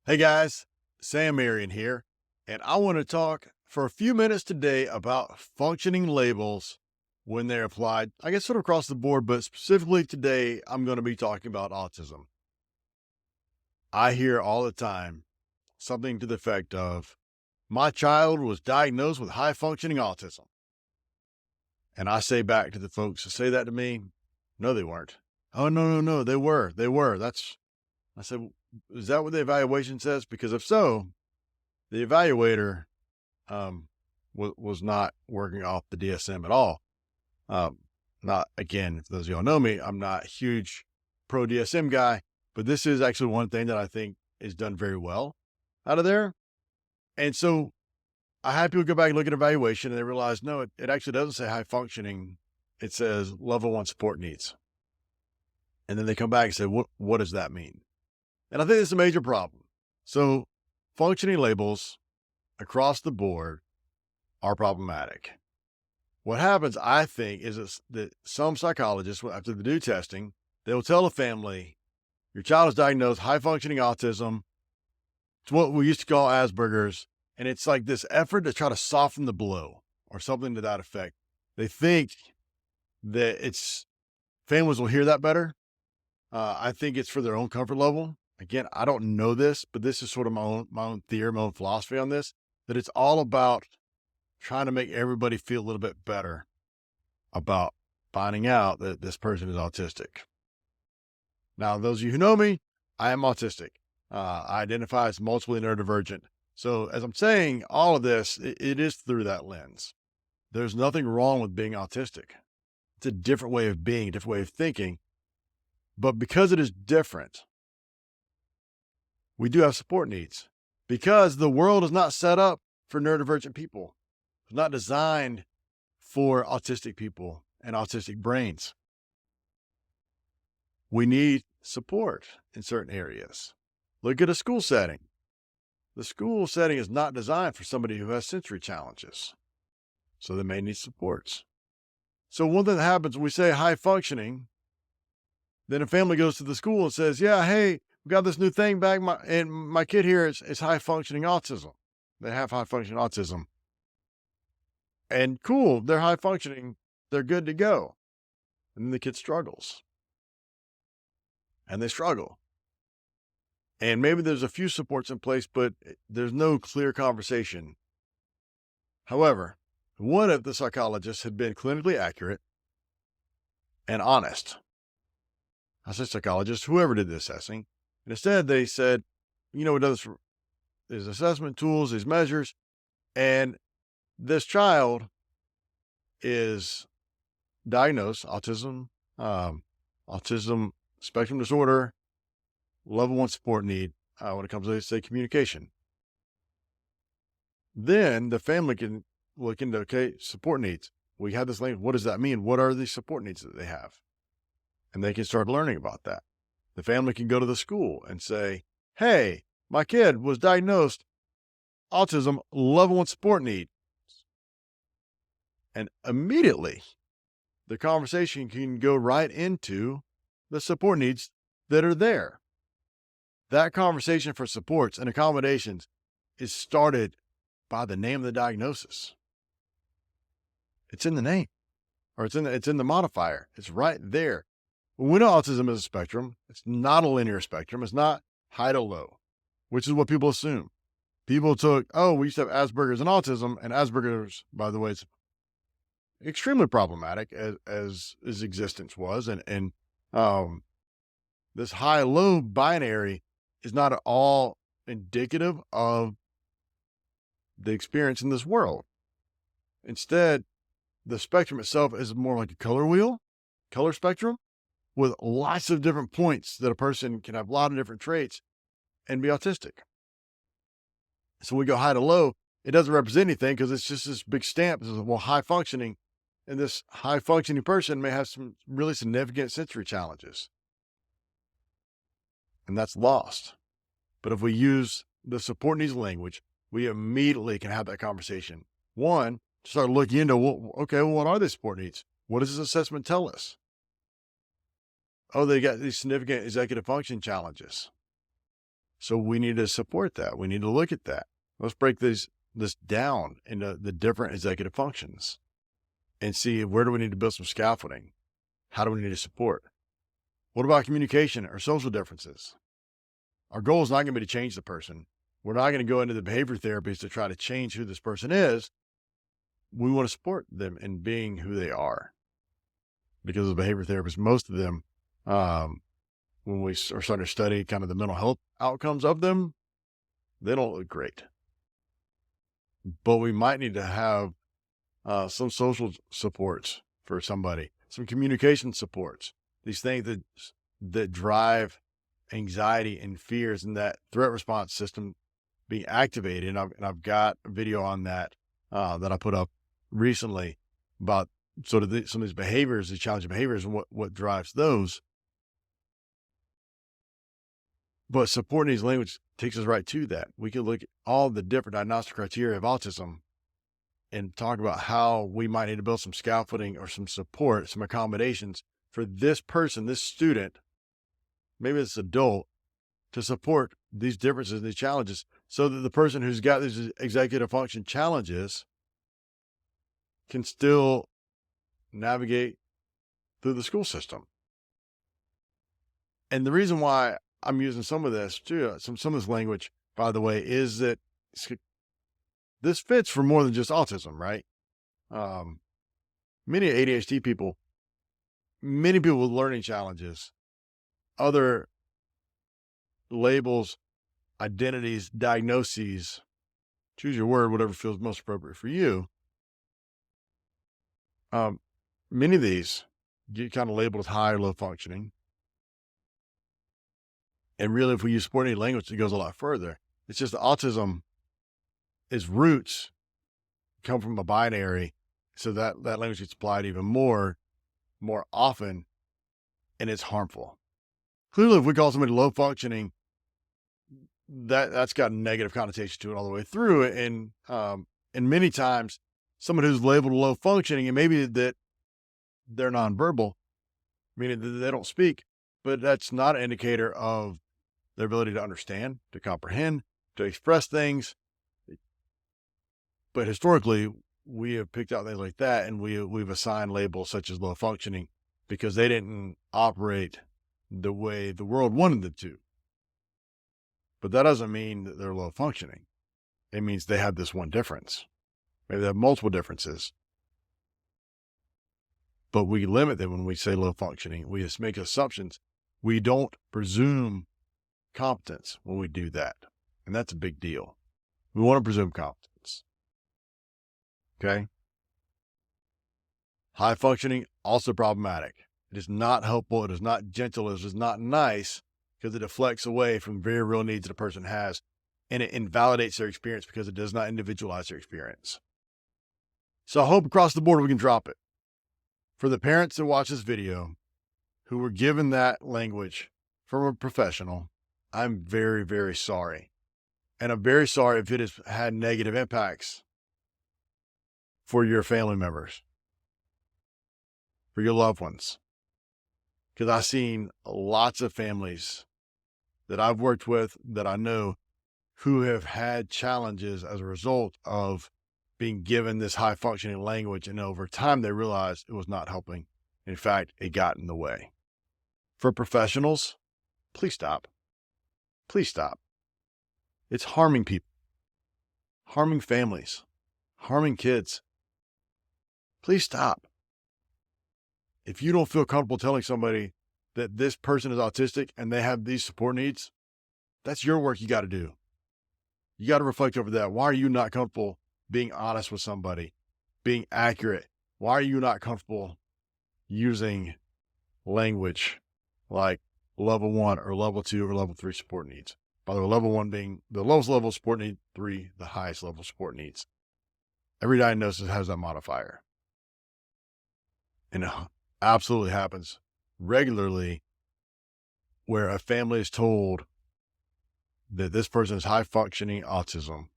Hey guys, Sam Marion here, and I want to talk for a few minutes today about functioning labels when they're applied, I guess, sort of across the board, but specifically today, I'm going to be talking about autism. I hear all the time something to the effect of, my child was diagnosed with high functioning autism. And I say back to the folks who say that to me, no, they weren't. Oh, no, no, no, they were. They were. I said, is that what the evaluation says? Because if so, the evaluator was not working off the DSM at all. Not again, for those of y'all know me, I'm not a huge pro DSM guy, but this is actually one thing that I think is done very well out of there. And so I had people go back and look at evaluation and they realize, no, it actually doesn't say high functioning. It says level 1 support needs. And then they come back and say, what does that mean? And I think it's a major problem. So functioning labels across the board are problematic. What happens, I think, is that some psychologists, after they do testing, they'll tell a family, your child is diagnosed high functioning autism. It's what we used to call Asperger's. And it's like this effort to try to soften the blow or something to that effect. They think that families will hear that better. I think it's for their own comfort level. Again, I don't know this, but this is sort of my own theory, my own philosophy on this, that it's all about trying to make everybody feel a little bit better about finding out that this person is autistic. Now, those of you who know me, I am autistic. I identify as multiply neurodivergent. So as I'm saying all of this, it is through that lens. There's nothing wrong with being autistic. It's a different way of being, a different way of thinking. But because it is different, we do have support needs because the world is not set up for neurodivergent people. It's not designed for autistic people and autistic brains. We need support in certain areas. Look at a school setting. The school setting is not designed for somebody who has sensory challenges. So they may need supports. So one thing that happens when we say high functioning, then a family goes to the school and says, yeah, hey, we got this new thing back. My kid here is high functioning autism. They have high functioning autism. And cool, they're high functioning. They're good to go. And then the kid struggles. And they struggle. And maybe there's a few supports in place, but there's no clear conversation. However, what if the psychologist had been clinically accurate and honest? I say psychologist, whoever did the assessing. And instead they said, we do these assessment tools, these measures, and this child is diagnosed autism spectrum disorder, level 1 support need when it comes to, say, communication. Then the family can look into, okay, support needs. We have this language. What does that mean? What are the support needs that they have? And they can start learning about that. The family can go to the school and say, hey, my kid was diagnosed autism level 1 support need. And immediately the conversation can go right into the support needs that are there. That conversation for supports and accommodations is started by the name of the diagnosis. It's in the name, or it's in the modifier. It's right there. When we know autism is a spectrum, it's not a linear spectrum. It's not high to low, which is what people assume. People took, we used to have Asperger's and autism, and Asperger's, by the way, is extremely problematic as his existence was. And this high-low binary is not at all indicative of the experience in this world. Instead, the spectrum itself is more like a color spectrum, with lots of different points that a person can have a lot of different traits and be autistic. So when we go high to low, it doesn't represent anything because it's just this big stamp. This is, high functioning. And this high functioning person may have some really significant sensory challenges. And that's lost. But if we use the support needs language, we immediately can have that conversation. One, start looking into, what are the support needs? What does this assessment tell us? Oh, they got these significant executive function challenges. So we need to support that. We need to look at that. Let's break this down into the different executive functions and see where do we need to build some scaffolding? How do we need to support? What about communication or social differences? Our goal is not going to be to change the person. We're not going to go into the behavior therapies to try to change who this person is. We want to support them in being who they are. Because of behavior therapists, most of them, when we are starting to study kind of the mental health outcomes of them, they don't look great. But we might need to have some social supports for somebody, some communication supports, these things that drive anxiety and fears and that threat response system being activated. And I've got a video on that that I put up recently about sort of some of these behaviors, these challenging behaviors, and what drives those. But supporting these language takes us right to that. We can look at all the different diagnostic criteria of autism and talk about how we might need to build some scaffolding or some support, some accommodations for this person, this student, maybe this adult, to support these differences, these challenges, so that the person who's got these executive function challenges can still navigate through the school system. And the reason why I'm using some of this too, some of this language, by the way, is that this fits for more than just autism, right? Many ADHD people, many people with learning challenges, other labels, identities, diagnoses, choose your word, whatever feels most appropriate for you. Many of these get kind of labeled as high or low functioning. And really, if we use supporting language, it goes a lot further. It's just autism, its roots come from a binary. So that language gets applied even more often, and it's harmful. Clearly, if we call somebody low functioning, that's got a negative connotation to it all the way through. And many times, someone who's labeled low functioning, and maybe that they're nonverbal, meaning that they don't speak, but that's not an indicator of their ability to understand, to comprehend, to express things. But historically, we have picked out things like that, and we've assigned labels such as low functioning because they didn't operate the way the world wanted them to. But that doesn't mean that they're low functioning. It means they have this one difference. Maybe they have multiple differences. But we limit them when we say low functioning. We just make assumptions. We don't presume competence when we do that. And that's a big deal. We want to presume competence. Okay? High functioning, also problematic. It is not helpful. It is not gentle. It is not nice because it deflects away from very real needs that a person has. And it invalidates their experience because it does not individualize their experience. So I hope across the board we can drop it. For the parents that watch this video who were given that language from a professional, I'm very, very sorry. And I'm very sorry if it has had negative impacts for your family members, for your loved ones. Because I've seen lots of families that I've worked with that I know who have had challenges as a result of being given this high functioning language. And over time, they realized it was not helping. In fact, it got in the way. For professionals, please stop. Please stop. It's harming people, harming families, harming kids. Please stop. If you don't feel comfortable telling somebody that this person is autistic and they have these support needs, that's your work you got to do. You got to reflect over that. Why are you not comfortable being honest with somebody, being accurate? Why are you not comfortable using language like level 1 or level 2 or level 3 support needs? By the way, level 1 being the lowest level of support need, 3, the highest level of support needs. Every diagnosis has that modifier. And it absolutely happens regularly where a family is told that this person is high functioning autistic.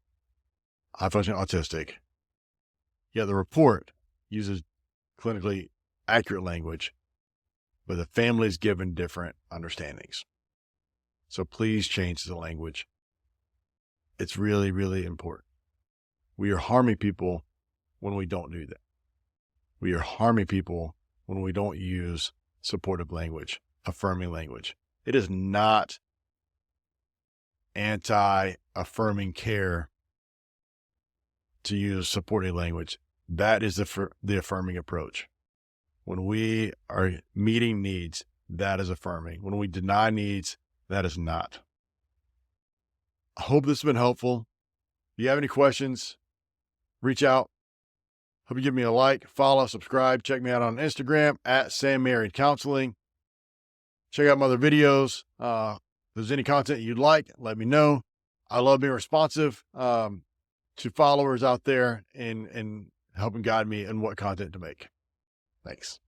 Yet the report uses clinically accurate language, but the family is given different understandings. So please change the language. It's really, really important. We are harming people when we don't do that. We are harming people when we don't use supportive language, affirming language. It is not anti-affirming care to use supportive language. That is the affirming approach. When we are meeting needs, that is affirming. When we deny needs, that is not. I hope this has been helpful. If you have any questions, reach out. Hope you give me a like, follow, subscribe. Check me out on Instagram at Marion Counseling. Check out my other videos. If there's any content you'd like, let me know. I love being responsive to followers out there and helping guide me in what content to make. Thanks.